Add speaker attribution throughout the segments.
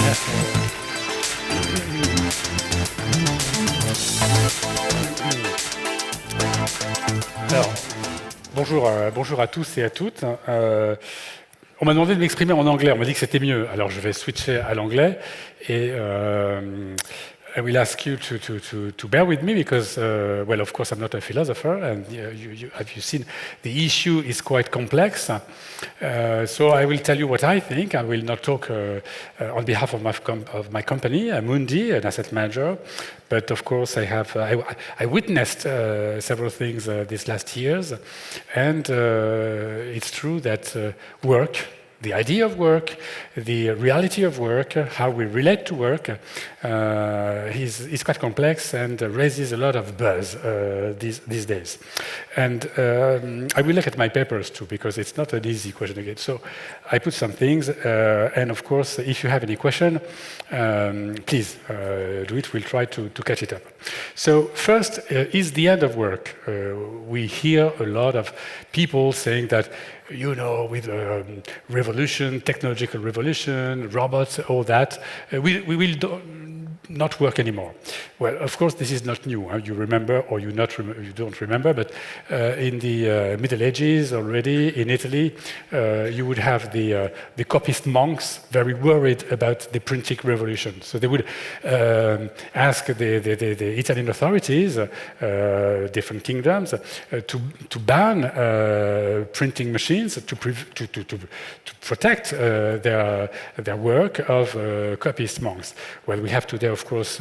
Speaker 1: Alors, bonjour à tous et à toutes. On m'a demandé de m'exprimer en anglais, on m'a dit que c'était mieux. Alors je vais switcher à l'anglais et I will ask you to bear with me because, well, of course, I'm not a philosopher, and have you seen the issue is quite complex. So I will tell you what I think. I will not talk on behalf of my company, Amundi, an asset manager, but of course I witnessed several things these last years, and it's true that work. The idea of work, the reality of work, how we relate to work is quite complex and raises a lot of buzz these days. And I will look at my papers too, because it's not an easy question again. So I put some things, and of course, if you have any question, please do it. We'll try to catch it up. So first, is the end of work. We hear a lot of people saying that, you know, with revolution, technological revolution, robots, all that, we will not work anymore. Well, of course, this is not new. You remember, or you don't remember, but in the Middle Ages already in Italy, you would have the copyist monks very worried about the printing revolution. So they would ask the Italian authorities, different kingdoms, to ban printing machines to protect their work of copyist monks. Well, we have today, of course,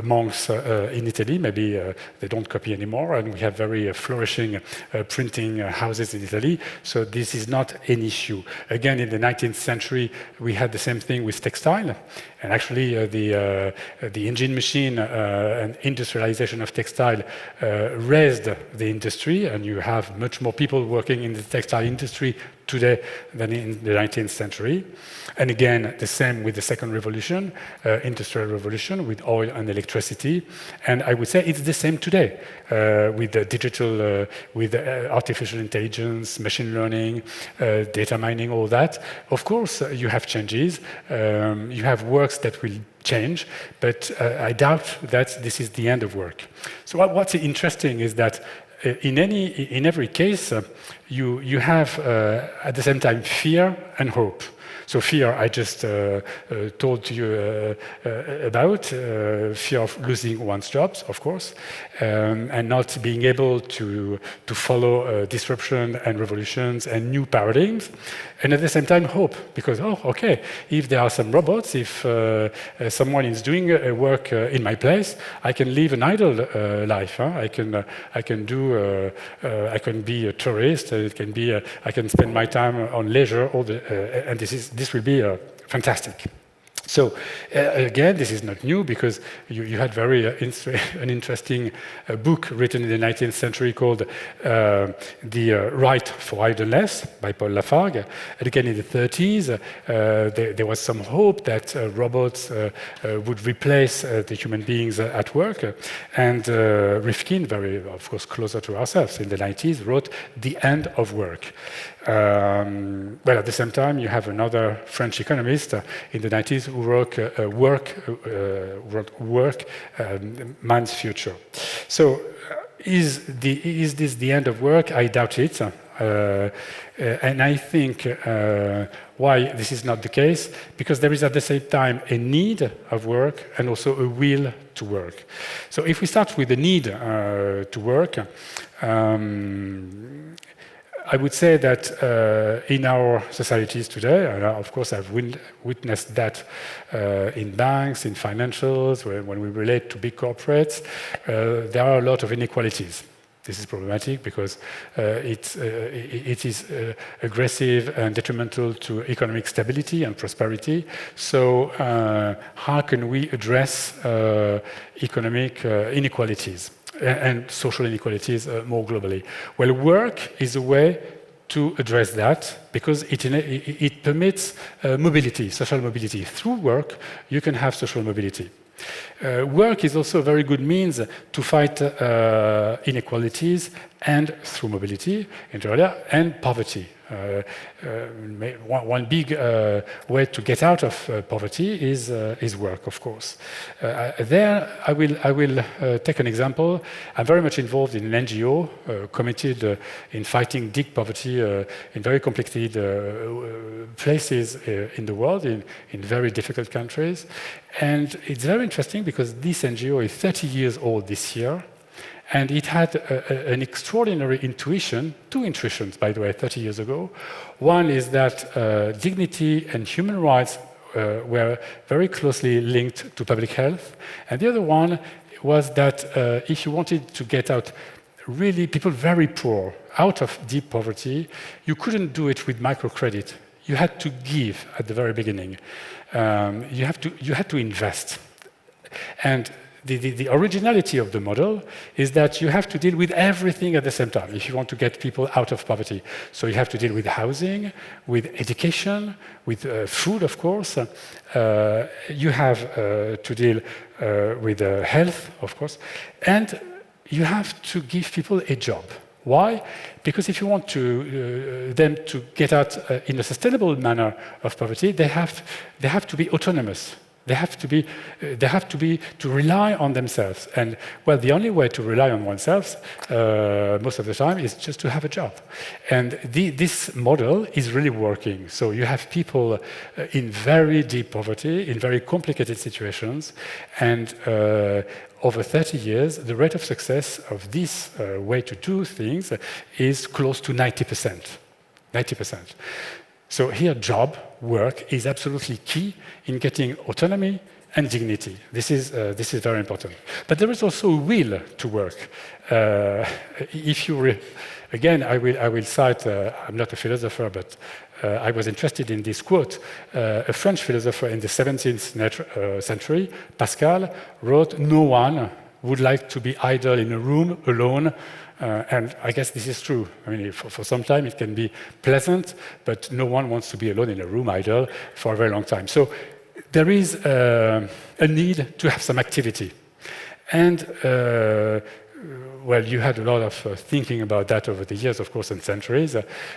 Speaker 1: monks in Italy. Maybe they don't copy anymore, and we have very flourishing printing houses in Italy. So this is not an issue. Again, in the 19th century, we had the same thing with textile, and actually the engine machine and industrialization of textile raised the industry, and you have much more people working in the textile industry today than in the 19th century. And again, the same with the second revolution, industrial revolution, with oil and electricity. And I would say it's the same today with the digital, with artificial intelligence, machine learning, data mining, all that. Of course, you have changes. You have works that will change, but I doubt that this is the end of work. So what's interesting is that in every case, you have at the same time fear and hope. So fear, I just told you about, fear of losing one's jobs, of course, and not being able to follow disruption and revolutions and new paradigms. And at the same time, hope, because, oh, okay, if there are some robots, if someone is doing work in my place, I can live an idle life. Huh? I can be a tourist. I can spend my time on leisure. And this will be fantastic. So again, this is not new because you had an interesting book written in the 19th century called The Right for Idleness by Paul Lafargue. And again, in the 30s, there was some hope that robots would replace the human beings at work. And Rifkin, very, of course, closer to ourselves, in the 90s, wrote The End of Work. But at the same time, you have another French economist in the 90s who wrote Work, Man's Future. So is this the end of work? I doubt it. And I think why this is not the case, because there is at the same time a need of work and also a will to work. So if we start with the need to work, I would say that in our societies today, and of course I've witnessed that in banks, in financials, when we relate to big corporates, there are a lot of inequalities. This is problematic because it is aggressive and detrimental to economic stability and prosperity. So how can we address economic inequalities and social inequalities more globally? Well, work is a way to address that because it permits mobility, social mobility. Through work, you can have social mobility. Work is also a very good means to fight inequalities and through mobility, inter alia, and poverty. One big way to get out of poverty is work, of course. There, I will take an example. I'm very much involved in an NGO committed in fighting deep poverty in very complicated places in the world, in very difficult countries. And it's very interesting because this NGO is 30 years old this year. And it had an extraordinary intuition, two intuitions, by the way, 30 years ago. One is that dignity and human rights were very closely linked to public health. And the other one was that if you wanted to get out really people very poor out of deep poverty, you couldn't do it with microcredit. You had to give at the very beginning. You had to invest. And the originality of the model is that you have to deal with everything at the same time if you want to get people out of poverty. So you have to deal with housing, with education, with food, of course. You have to deal with health, of course. And you have to give people a job. Why? Because if you want them to get out in a sustainable manner of poverty, they have to be autonomous. They have to rely on themselves. And well, the only way to rely on oneself most of the time is just to have a job. And this model is really working. So you have people in very deep poverty, in very complicated situations, and over 30 years, the rate of success of this way to do things is close to 90%. 90%. So here, job, work, is absolutely key in getting autonomy and dignity. This is very important. But there is also a will to work. Again, I will cite, I'm not a philosopher, but I was interested in this quote. A French philosopher in the 17th century, Pascal, wrote, "No one would like to be idle in a room alone." And I guess this is true. I mean, for some time it can be pleasant, but no one wants to be alone in a room idle for a very long time. So there is a need to have some activity. And well, you had a lot of thinking about that over the years, of course, and centuries.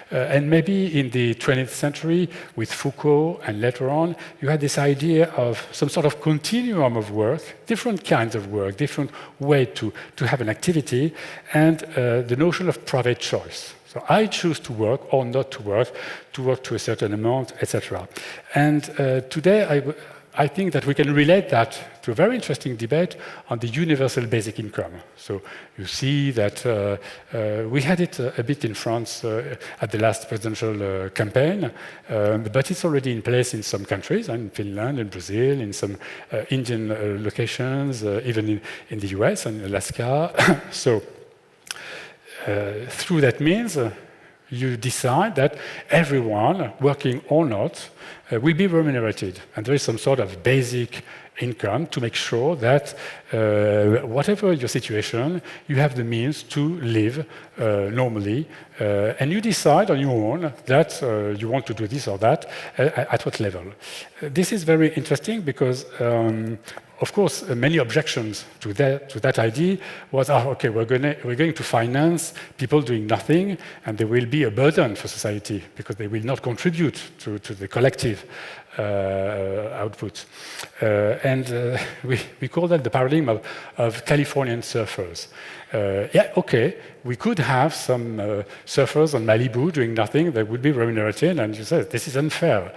Speaker 1: And maybe in the 20th century, with Foucault and later on, you had this idea of some sort of continuum of work, different kinds of work, different way to have an activity, and the notion of private choice. So I choose to work or not to work to a certain amount, etc. And today, I think that we can relate that to a very interesting debate on the universal basic income. So you see that we had it a bit in France at the last presidential campaign, but it's already in place in some countries, in Finland, in Brazil, in some Indian locations, even in the US and Alaska. So through that means, you decide that everyone, working or not, will be remunerated. And there is some sort of basic income to make sure that whatever your situation, you have the means to live normally. And you decide on your own that you want to do this or that, at what level. This is very interesting because of course, many objections to that idea was, okay, we're going to finance people doing nothing, and they will be a burden for society because they will not contribute to the collective output. And we call that the paradigm of Californian surfers. Yeah, okay, we could have some surfers on Malibu doing nothing, they would be remunerated, and you said, this is unfair.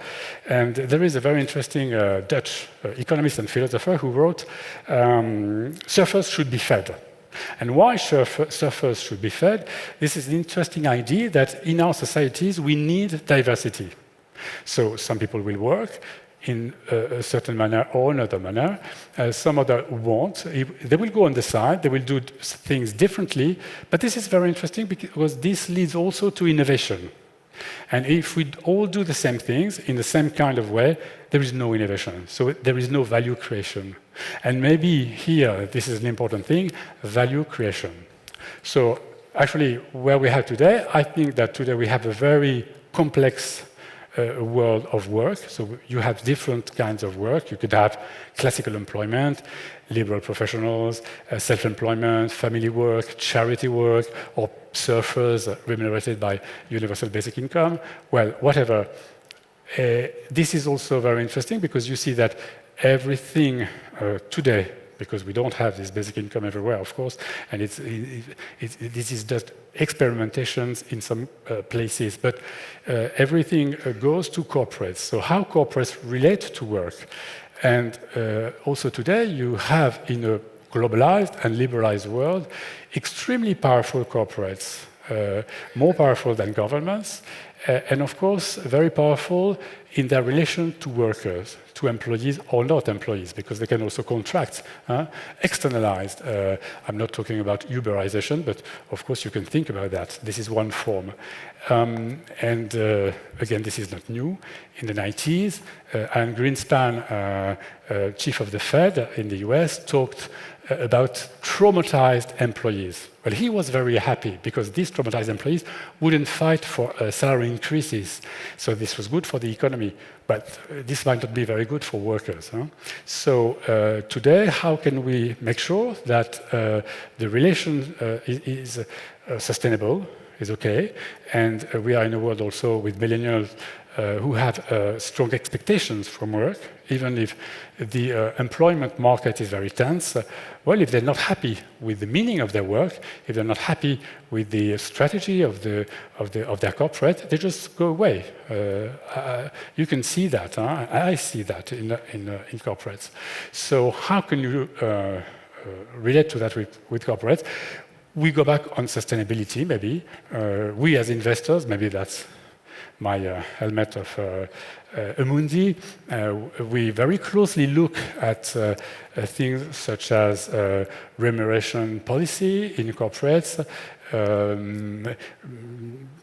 Speaker 1: And there is a very interesting Dutch economist and philosopher who wrote, surfers should be fed. And why surfers should be fed? This is an interesting idea that in our societies we need diversity. So some people will work in a certain manner or another manner. Some other won't. They will go on the side, they will do things differently, but this is very interesting because this leads also to innovation. And if we all do the same things in the same kind of way, there is no innovation. So there is no value creation. And maybe here, this is an important thing, value creation. So actually, where we have today, I think that today we have a very complex a world of work. So you have different kinds of work. You could have classical employment, liberal professionals, self-employment, family work, charity work, or surfers remunerated by universal basic income. Well, whatever. This is also very interesting because you see that everything today, because we don't have this basic income everywhere, of course, and this is just experimentations in some places, but everything goes to corporates. So how corporates relate to work. And also today you have, in a globalized and liberalized world, extremely powerful corporates, more powerful than governments, and of course very powerful in their relation to workers, to employees or not employees, because they can also contract, externalized. I'm not talking about Uberization, but of course you can think about that. This is one form. And again, this is not new. In the 90s, Alan Greenspan, chief of the Fed in the US, talked about traumatized employees. Well, he was very happy because these traumatized employees wouldn't fight for salary increases. So this was good for the economy, but this might not be very good for workers. So today, how can we make sure that the relation is sustainable, is okay, and we are in a world also with millennials who have strong expectations from work, even if the employment market is very tense. Well, if they're not happy with the meaning of their work, if they're not happy with the strategy of their corporate, they just go away. You can see that. I see that in corporates. So how can you relate to that with corporates? We go back on sustainability, maybe. We as investors, maybe that's my helmet of Amundi, we very closely look at things such as remuneration policy in corporates,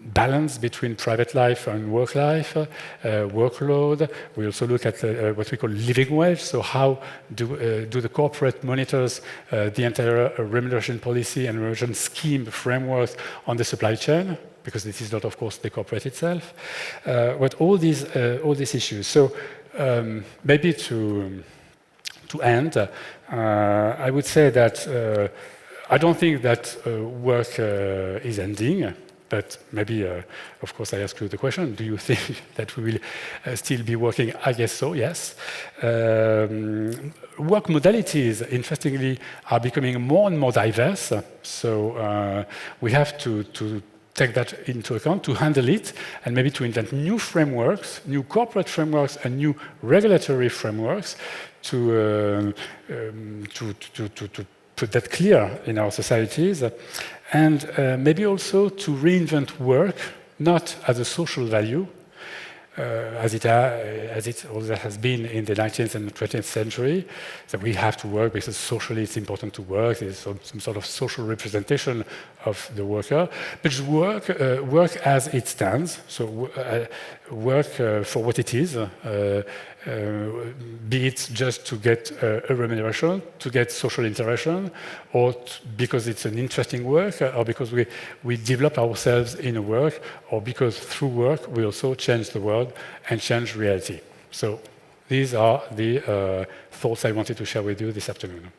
Speaker 1: balance between private life and work life, workload. We also look at what we call living wage. So how do the corporate monitors the entire remuneration policy and remuneration scheme framework on the supply chain? Because this is not, of course, the corporate itself. But all these issues. So maybe to end, I would say that I don't think that work is ending. But maybe, of course, I ask you the question, do you think that we will still be working? I guess so, yes. Work modalities, interestingly, are becoming more and more diverse. So we have to take that into account, to handle it, and maybe to invent new frameworks, new corporate frameworks, and new regulatory frameworks to put that clear in our societies, and maybe also to reinvent work, not as a social value, as it always has been in the 19th and 20th century, that we have to work because socially it's important to work, there's some sort of social representation of the worker, but work as it stands, so work for what it is, be it just to get a remuneration, to get social interaction, or because it's an interesting work, or because we develop ourselves in a work, or because through work we also change the world and change reality. So these are the thoughts I wanted to share with you this afternoon.